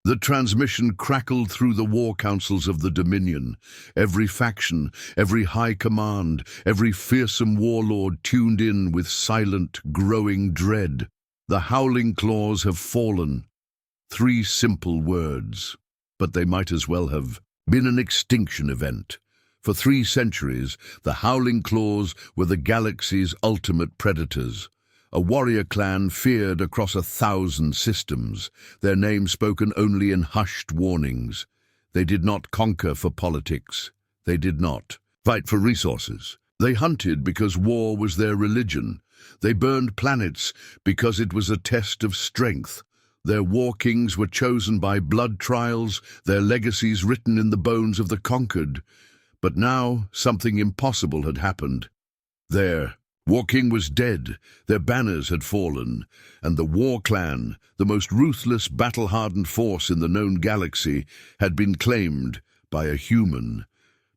The transmission crackled through the war councils of the Dominion. Every faction, every high command, every fearsome warlord tuned in with silent, growing dread. The howling claws have fallen. 3 simple words, but they might as well have been an extinction event. For 3 centuries, the howling claws were the galaxy's ultimate predators. A warrior clan feared across 1,000 systems, their name spoken only in hushed warnings. They did not conquer for politics. They did not fight for resources. They hunted because war was their religion. They burned planets because it was a test of strength. Their war kings were chosen by blood trials, their legacies written in the bones of the conquered. But now something impossible had happened. Their war king was dead, their banners had fallen, and the war clan, the most ruthless, battle-hardened force in the known galaxy, had been claimed by a human.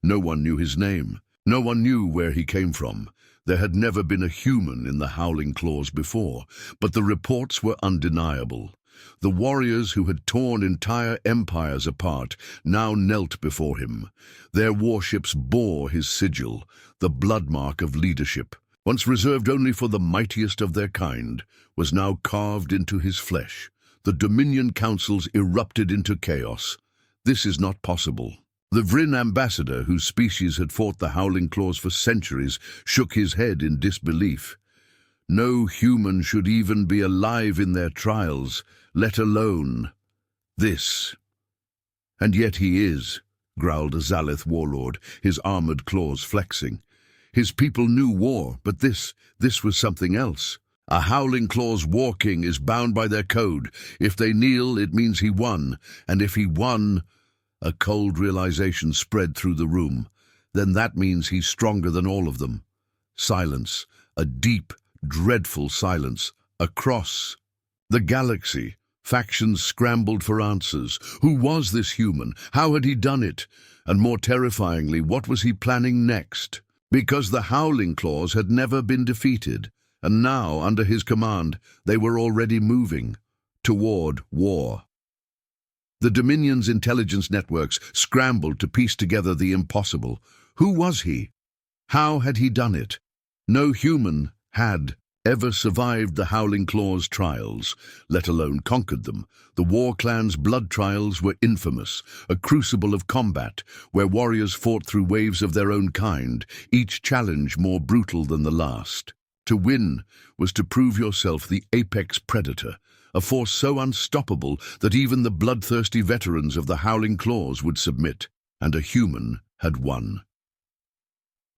No one knew his name. No one knew where he came from. There had never been a human in the Howling Claws before, but the reports were undeniable. The warriors who had torn entire empires apart now knelt before him. Their warships bore his sigil, the blood mark of leadership. Once reserved only for the mightiest of their kind, was now carved into his flesh. The Dominion councils erupted into chaos. This is not possible. The Vryn ambassador, whose species had fought the Howling Claws for centuries, shook his head in disbelief. No human should even be alive in their trials, let alone this. And yet he is, growled a Zalith warlord, his armored claws flexing. His people knew war, but this was something else. A Howling Claws war king is bound by their code. If they kneel, it means he won. And if he won, a cold realization spread through the room. Then that means he's stronger than all of them. Silence, a deep, dreadful silence, across the galaxy. Factions scrambled for answers. Who was this human? How had he done it? And more terrifyingly, what was he planning next? Because the Howling Claws had never been defeated, and now, under his command, they were already moving toward war. The Dominion's intelligence networks scrambled to piece together the impossible. Who was he? How had he done it? No human had ever survived the Howling Claws trials, let alone conquered them. The war clan's blood trials were infamous, a crucible of combat, where warriors fought through waves of their own kind, each challenge more brutal than the last. To win was to prove yourself the apex predator, a force so unstoppable that even the bloodthirsty veterans of the Howling Claws would submit, and a human had won.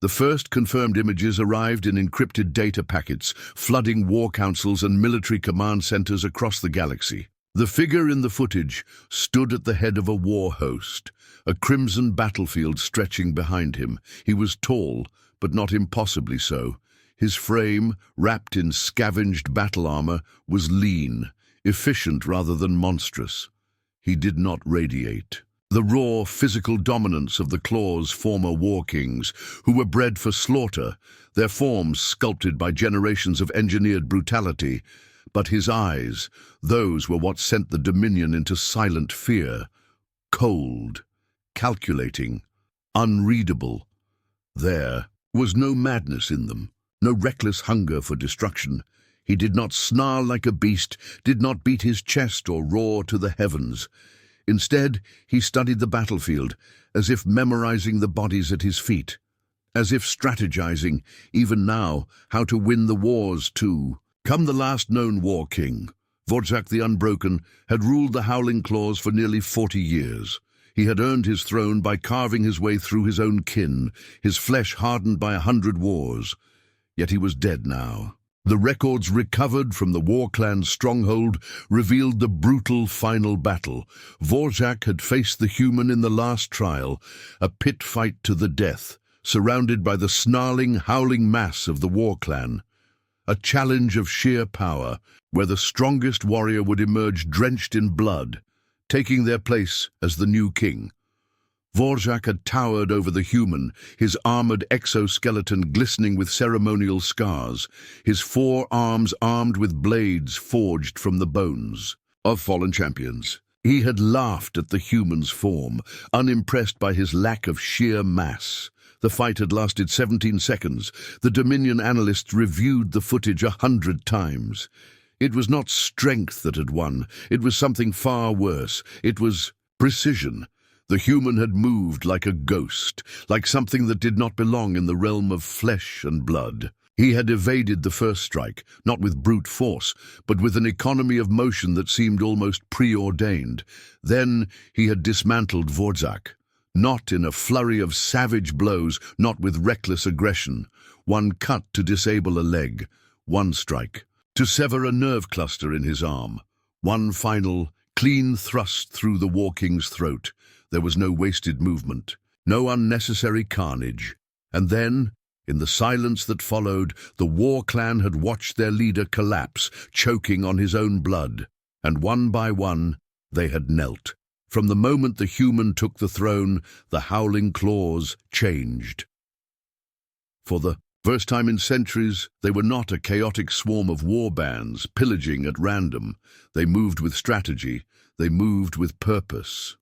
The first confirmed images arrived in encrypted data packets, flooding war councils and military command centers across the galaxy. The figure in the footage stood at the head of a war host, a crimson battlefield stretching behind him. He was tall, but not impossibly so. His frame, wrapped in scavenged battle armor, was lean, efficient rather than monstrous. He did not radiate the raw physical dominance of the Claws' former war kings, who were bred for slaughter, their forms sculpted by generations of engineered brutality. But his eyes, those were what sent the Dominion into silent fear. Cold, calculating, unreadable. There was no madness in them, no reckless hunger for destruction. He did not snarl like a beast, did not beat his chest or roar to the heavens. Instead, he studied the battlefield, as if memorizing the bodies at his feet, as if strategizing, even now, how to win the wars too. Come the last known war king, Vorzak the Unbroken had ruled the Howling Claws for nearly 40 years. He had earned his throne by carving his way through his own kin, his flesh hardened by 100 wars. Yet he was dead now. The records recovered from the war clan's stronghold revealed the brutal final battle. Vorzak had faced the human in the last trial, a pit fight to the death, surrounded by the snarling, howling mass of the war clan. A challenge of sheer power, where the strongest warrior would emerge drenched in blood, taking their place as the new king. Vorzak had towered over the human, his armored exoskeleton glistening with ceremonial scars, his 4 arms armed with blades forged from the bones of fallen champions. He had laughed at the human's form, unimpressed by his lack of sheer mass. The fight had lasted 17 seconds. The Dominion analysts reviewed the footage 100 times. It was not strength that had won. It was something far worse. It was precision. The human had moved like a ghost, like something that did not belong in the realm of flesh and blood. He had evaded the first strike, not with brute force, but with an economy of motion that seemed almost preordained. Then he had dismantled Vorzak, not in a flurry of savage blows, not with reckless aggression. One cut to disable a leg, one strike to sever a nerve cluster in his arm, one final, clean thrust through the War King's throat. There was no wasted movement, no unnecessary carnage. And then, in the silence that followed, the War Clan had watched their leader collapse, choking on his own blood. And one by one, they had knelt. From the moment the human took the throne, the howling claws changed. For the first time in centuries, they were not a chaotic swarm of war bands pillaging at random. They moved with strategy. They moved with purpose.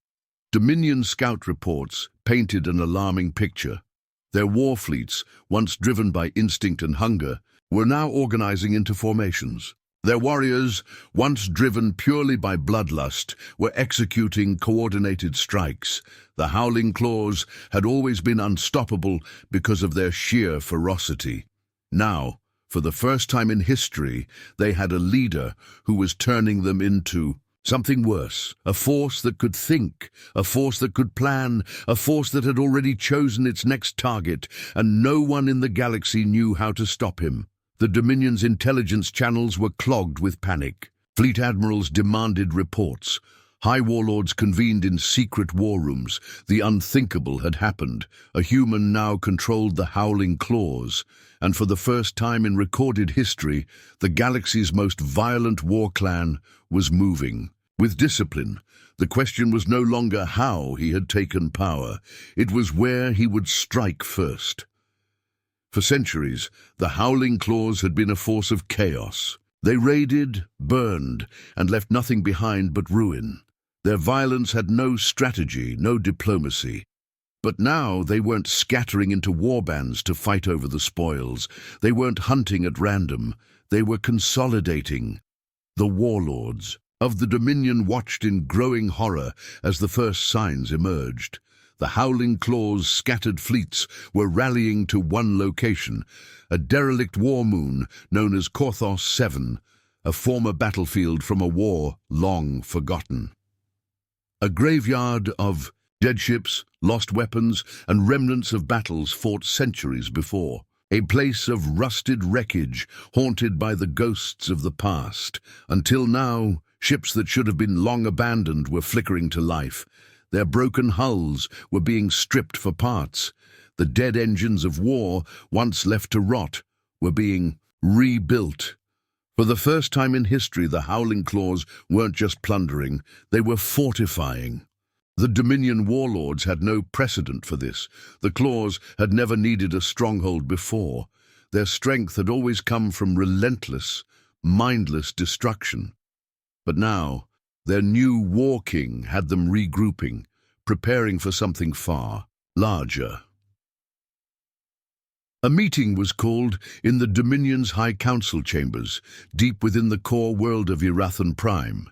Dominion scout reports painted an alarming picture. Their war fleets, once driven by instinct and hunger, were now organizing into formations. Their warriors, once driven purely by bloodlust, were executing coordinated strikes. The Howling Claws had always been unstoppable because of their sheer ferocity. Now, for the first time in history, they had a leader who was turning them into something worse, a force that could think, a force that could plan, a force that had already chosen its next target, and no one in the galaxy knew how to stop him. The Dominion's intelligence channels were clogged with panic. Fleet admirals demanded reports. High warlords convened in secret war rooms. The unthinkable had happened. A human now controlled the Howling Claws, and for the first time in recorded history, the galaxy's most violent war clan was moving. With discipline, the question was no longer how he had taken power. It was where he would strike first. For centuries, the Howling Claws had been a force of chaos. They raided, burned, and left nothing behind but ruin. Their violence had no strategy, no diplomacy. But now they weren't scattering into warbands to fight over the spoils. They weren't hunting at random. They were consolidating. The warlords of the Dominion watched in growing horror as the first signs emerged. The Howling Claws' scattered fleets were rallying to one location, a derelict war moon known as Korthos 7, a former battlefield from a war long forgotten. A graveyard of dead ships, lost weapons, and remnants of battles fought centuries before. A place of rusted wreckage haunted by the ghosts of the past. Until now, ships that should have been long abandoned were flickering to life. Their broken hulls were being stripped for parts. The dead engines of war, once left to rot, were being rebuilt. For the first time in history, the Howling Claws weren't just plundering, they were fortifying. The Dominion warlords had no precedent for this. The Claws had never needed a stronghold before. Their strength had always come from relentless, mindless destruction. But now, their new War King had them regrouping, preparing for something far larger. A meeting was called in the Dominion's High Council chambers, deep within the core world of Irathan Prime.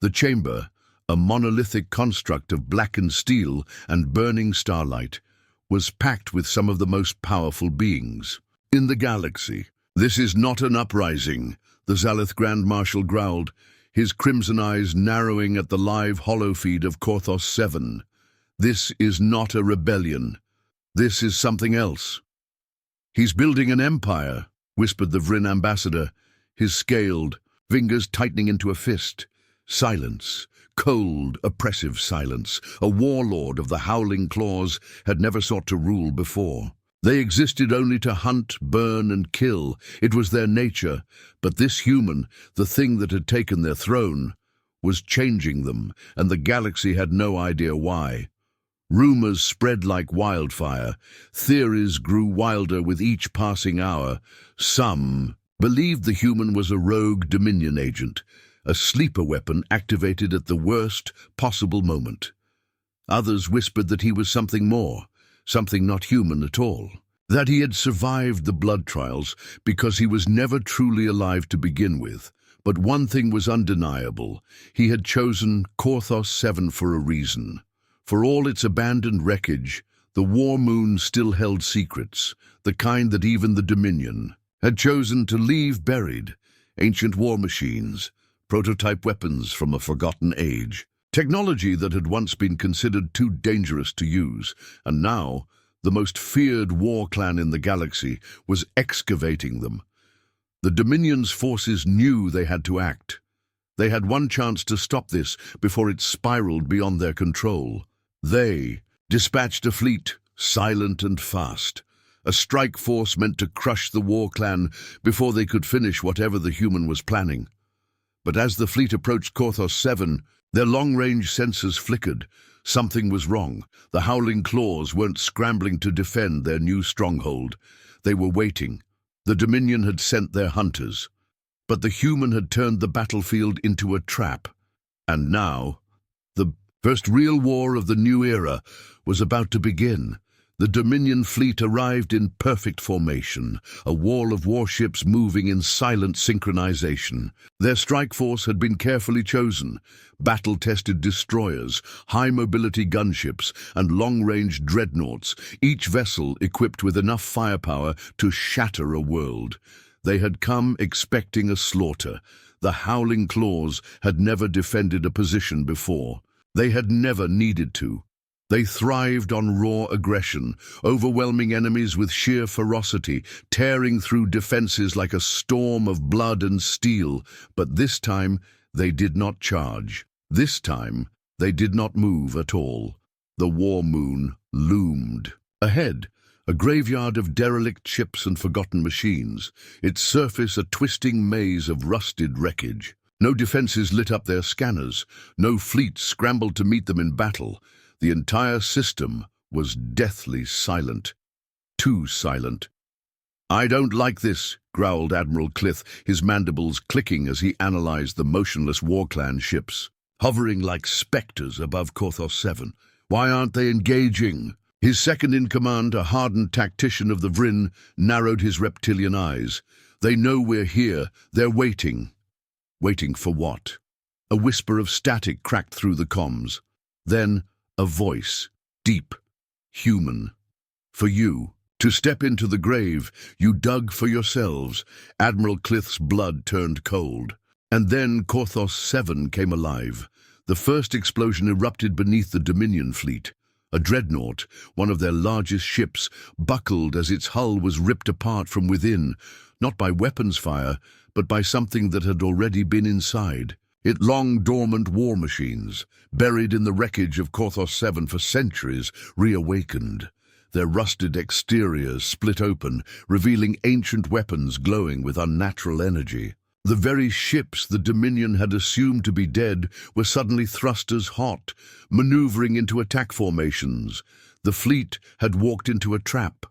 The chamber, a monolithic construct of blackened steel and burning starlight, was packed with some of the most powerful beings in the galaxy. "This is not an uprising," the Zalith Grand Marshal growled, his crimson eyes narrowing at the live holofeed of Korthos 7. "This is not a rebellion. This is something else." "He's building an empire," whispered the Vryn ambassador, his scaled fingers tightening into a fist. Silence. Cold, oppressive silence. A warlord of the Howling Claws had never sought to rule before. They existed only to hunt, burn, and kill. It was their nature. But this human, the thing that had taken their throne, was changing them, and the galaxy had no idea why. Rumors spread like wildfire. Theories grew wilder with each passing hour. Some believed the human was a rogue Dominion agent, a sleeper weapon activated at the worst possible moment. Others whispered that he was something more, something not human at all. That he had survived the blood trials because he was never truly alive to begin with. But one thing was undeniable. He had chosen Korthos 7 for a reason. For all its abandoned wreckage, the War Moon still held secrets, the kind that even the Dominion had chosen to leave buried. Ancient war machines, prototype weapons from a forgotten age, technology that had once been considered too dangerous to use, and now the most feared war clan in the galaxy was excavating them. The Dominion's forces knew they had to act. They had one chance to stop this before it spiraled beyond their control. They dispatched a fleet, silent and fast, a strike force meant to crush the war clan before they could finish whatever the human was planning. But as the fleet approached Korthos 7, their long-range sensors flickered. Something was wrong. The Howling Claws weren't scrambling to defend their new stronghold. They were waiting. The Dominion had sent their hunters. But the human had turned the battlefield into a trap. And now, the first real war of the new era was about to begin. The Dominion fleet arrived in perfect formation, a wall of warships moving in silent synchronization. Their strike force had been carefully chosen: battle-tested destroyers, high-mobility gunships, and long-range dreadnoughts, each vessel equipped with enough firepower to shatter a world. They had come expecting a slaughter. The Howling Claws had never defended a position before. They had never needed to. They thrived on raw aggression, overwhelming enemies with sheer ferocity, tearing through defenses like a storm of blood and steel. But this time, they did not charge. This time, they did not move at all. The War Moon loomed. Ahead, a graveyard of derelict ships and forgotten machines, its surface a twisting maze of rusted wreckage. No defenses lit up their scanners, no fleets scrambled to meet them in battle. The entire system was deathly silent. Too silent. "I don't like this," growled Admiral Clith, his mandibles clicking as he analyzed the motionless war clan ships, hovering like specters above Korthos 7. "Why aren't they engaging?" His second-in-command, a hardened tactician of the Vryn, narrowed his reptilian eyes. "They know we're here. They're waiting." Waiting for what? A whisper of static cracked through the comms. Then, a voice, deep, human. "For you. To step into the grave you dug for yourselves." Admiral Clith's blood turned cold. And then Korthos 7 came alive. The first explosion erupted beneath the Dominion fleet. A dreadnought, one of their largest ships, buckled as its hull was ripped apart from within, not by weapons fire, but by something that had already been inside. It long-dormant war machines, buried in the wreckage of Korthos 7 for centuries, reawakened. Their rusted exteriors split open, revealing ancient weapons glowing with unnatural energy. The very ships the Dominion had assumed to be dead were suddenly thrusters hot, maneuvering into attack formations. The fleet had walked into a trap.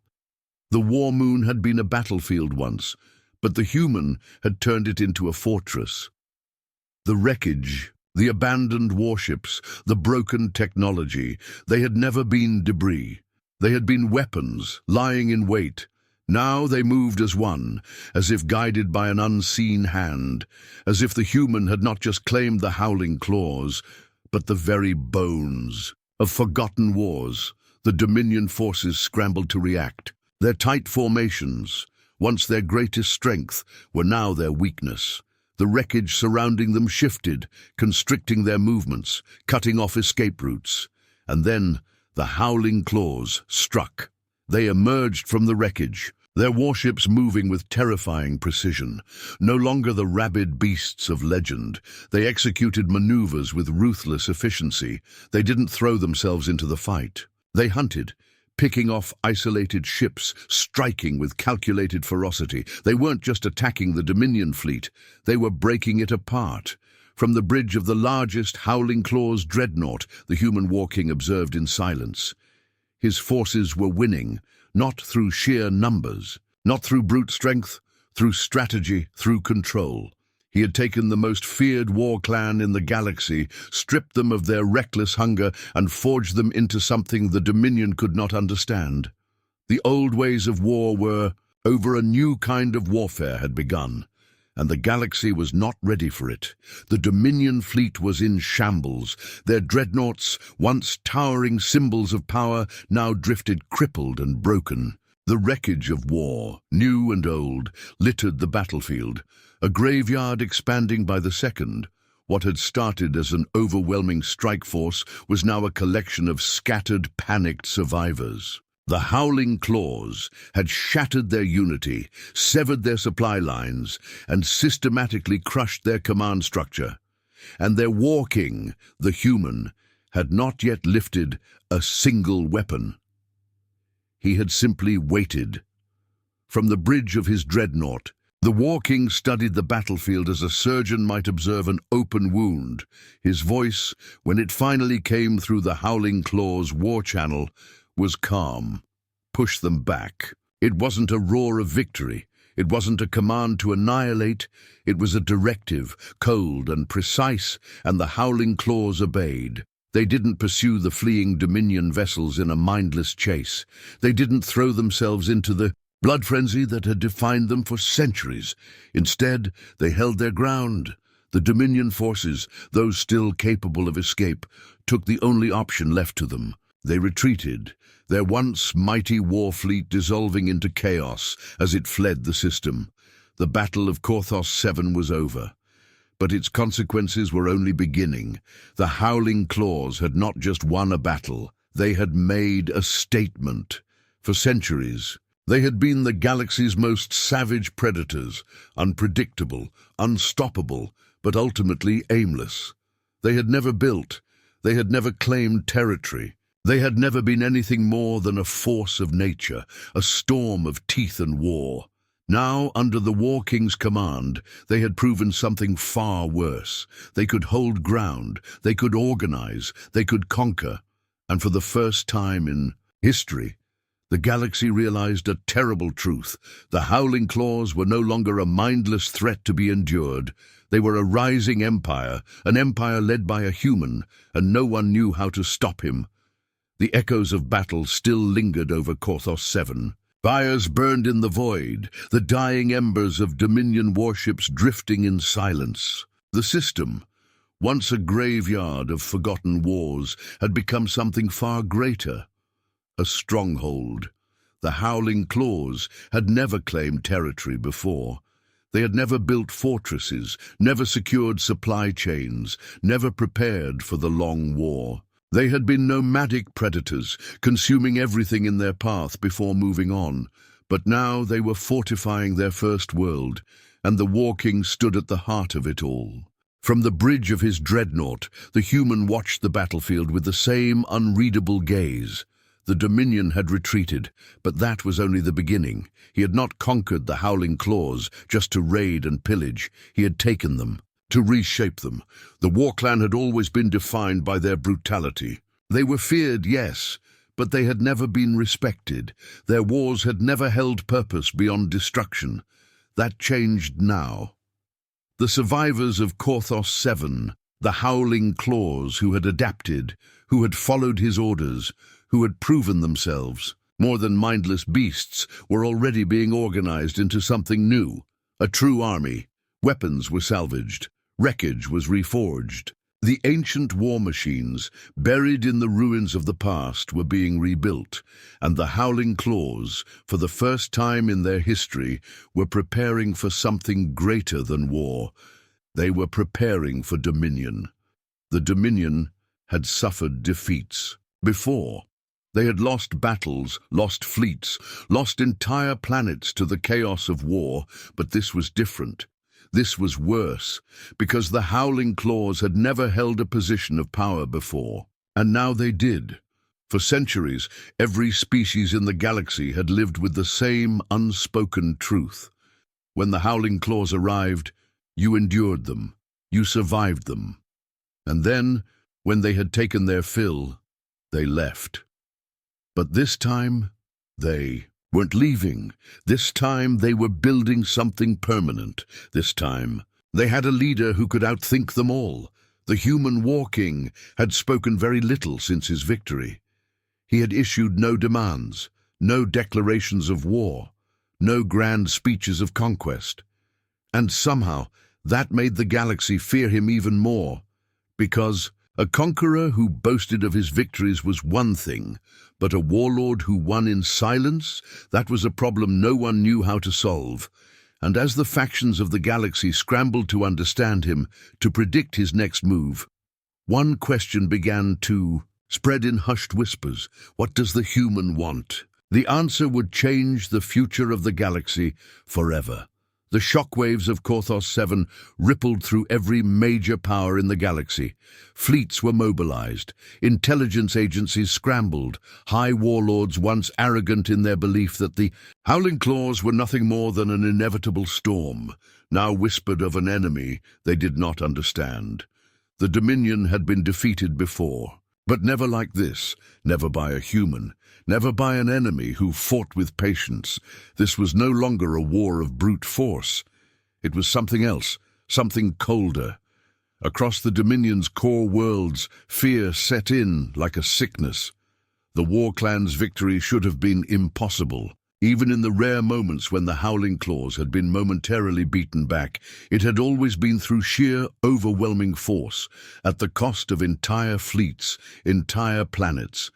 The War Moon had been a battlefield once, but the human had turned it into a fortress. The wreckage, the abandoned warships, the broken technology, they had never been debris. They had been weapons, lying in wait. Now they moved as one, as if guided by an unseen hand, as if the human had not just claimed the Howling Claws, but the very bones of forgotten wars. The Dominion forces scrambled to react. Their tight formations, once their greatest strength, were now their weakness. The wreckage surrounding them shifted, constricting their movements, cutting off escape routes. And then the Howling Claws struck. They emerged from the wreckage, their warships moving with terrifying precision. No longer the rabid beasts of legend, they executed maneuvers with ruthless efficiency. They didn't throw themselves into the fight. They hunted, picking off isolated ships, striking with calculated ferocity. They weren't just attacking the Dominion fleet, they were breaking it apart. From the bridge of the largest Howling Claws dreadnought, the human war king observed in silence. His forces were winning, not through sheer numbers, not through brute strength, through strategy, through control. He had taken the most feared war clan in the galaxy, stripped them of their reckless hunger, and forged them into something the Dominion could not understand. The old ways of war were over. A new kind of warfare had begun, and the galaxy was not ready for it. The Dominion fleet was in shambles. Their dreadnoughts, once towering symbols of power, now drifted crippled and broken. The wreckage of war, new and old, littered the battlefield, a graveyard expanding by the second. What had started as an overwhelming strike force was now a collection of scattered, panicked survivors. The Howling Claws had shattered their unity, severed their supply lines, and systematically crushed their command structure. And their war king, the human, had not yet lifted a single weapon. He had simply waited. From the bridge of his dreadnought, the War King studied the battlefield as a surgeon might observe an open wound. His voice, when it finally came through the Howling Claws war channel, was calm. Push them back. It wasn't a roar of victory. It wasn't a command to annihilate. It was a directive, cold and precise, and the Howling Claws obeyed. They didn't pursue the fleeing Dominion vessels in a mindless chase. They didn't throw themselves into the blood frenzy that had defined them for centuries. Instead, they held their ground. The Dominion forces, those still capable of escape, took the only option left to them. They retreated, their once mighty war fleet dissolving into chaos as it fled the system. The Battle of Korthos 7 was over. But its consequences were only beginning. The Howling Claws had not just won a battle, they had made a statement. For centuries, they had been the galaxy's most savage predators, unpredictable, unstoppable, but ultimately aimless. They had never built, they had never claimed territory. They had never been anything more than a force of nature, a storm of teeth and war. Now, under the War King's command, they had proven something far worse. They could hold ground, they could organize, they could conquer. And for the first time in history, the galaxy realized a terrible truth. The Howling Claws were no longer a mindless threat to be endured. They were a rising empire, an empire led by a human, and no one knew how to stop him. The echoes of battle still lingered over Korthos 7. Fires burned in the void, the dying embers of Dominion warships drifting in silence. The system, once a graveyard of forgotten wars, had become something far greater. A stronghold. The Howling Claws had never claimed territory before. They had never built fortresses, never secured supply chains, never prepared for the long war. They had been nomadic predators, consuming everything in their path before moving on. But now they were fortifying their first world, and the War King stood at the heart of it all. From the bridge of his dreadnought, the human watched the battlefield with the same unreadable gaze. The Dominion had retreated, but that was only the beginning. He had not conquered the Howling Claws just to raid and pillage. He had taken them, to reshape them. The war clan had always been defined by their brutality. They were feared, yes, but they had never been respected. Their wars had never held purpose beyond destruction. That changed now. The survivors of Korthos 7, the Howling Claws who had adapted, who had followed his orders, who had proven themselves, more than mindless beasts, were already being organized into something new, a true army. Weapons were salvaged. Wreckage was reforged. The ancient war machines, buried in the ruins of the past, were being rebuilt, and the Howling Claws, for the first time in their history, were preparing for something greater than war. They were preparing for dominion. The Dominion had suffered defeats before. They had lost battles, lost fleets, lost entire planets to the chaos of war, but this was different. This was worse, because the Howling Claws had never held a position of power before. And now they did. For centuries, every species in the galaxy had lived with the same unspoken truth. When the Howling Claws arrived, you endured them, you survived them. And then, when they had taken their fill, they left. But this time, they weren't leaving. This time they were building something permanent. This time They had a leader who could outthink them all. The human war king had spoken very little since his victory. He had issued no demands, no declarations of war, no grand speeches of conquest. And somehow, that made the galaxy fear him even more, because a conqueror who boasted of his victories was one thing, but a warlord who won in silence, that was a problem no one knew how to solve. And as the factions of the galaxy scrambled to understand him, to predict his next move, one question began to spread in hushed whispers. What does the human want? The answer would change the future of the galaxy forever. The shockwaves of Conqueror 7 rippled through every major power in the galaxy. Fleets were mobilized, intelligence agencies scrambled, high warlords once arrogant in their belief that the Howling Claws were nothing more than an inevitable storm, now whispered of an enemy they did not understand. The Dominion had been defeated before, but never like this, never by a human. Never by an enemy who fought with patience. This was no longer a war of brute force. It was something else, something colder. Across the Dominion's core worlds, fear set in like a sickness. The war clan's victory should have been impossible. Even in the rare moments when the Howling Claws had been momentarily beaten back, it had always been through sheer, overwhelming force, at the cost of entire fleets, entire planets.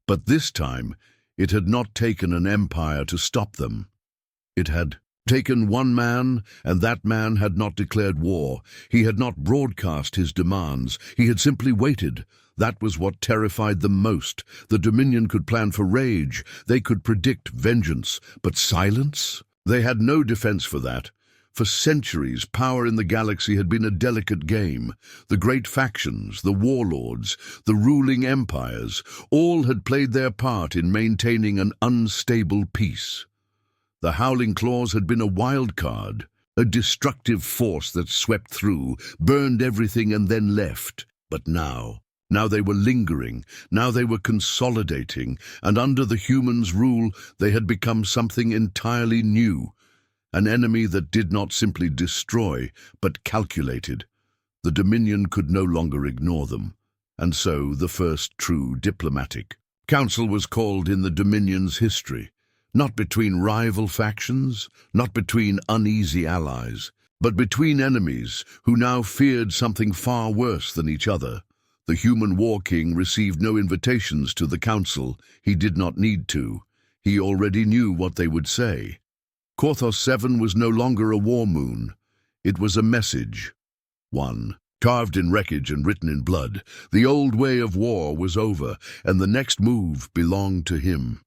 But this time, it had not taken an empire to stop them. It had taken one man, and that man had not declared war. He had not broadcast his demands. He had simply waited. That was what terrified them most. The Dominion could plan for rage. They could predict vengeance. But silence? They had no defense for that. For centuries, power in the galaxy had been a delicate game. The great factions, the warlords, the ruling empires, all had played their part in maintaining an unstable peace. The Howling Claws had been a wild card, a destructive force that swept through, burned everything and then left. But now they were lingering, now they were consolidating, and under the humans' rule they had become something entirely new. An enemy that did not simply destroy, but calculated. The Dominion could no longer ignore them, and so the first true diplomatic council was called in the Dominion's history, not between rival factions, not between uneasy allies, but between enemies who now feared something far worse than each other. The human war king received no invitations to the council. He did not need to. He already knew what they would say. Conqueror 7 was no longer a war moon. It was a message. One, carved in wreckage and written in blood. The old way of war was over, and the next move belonged to him.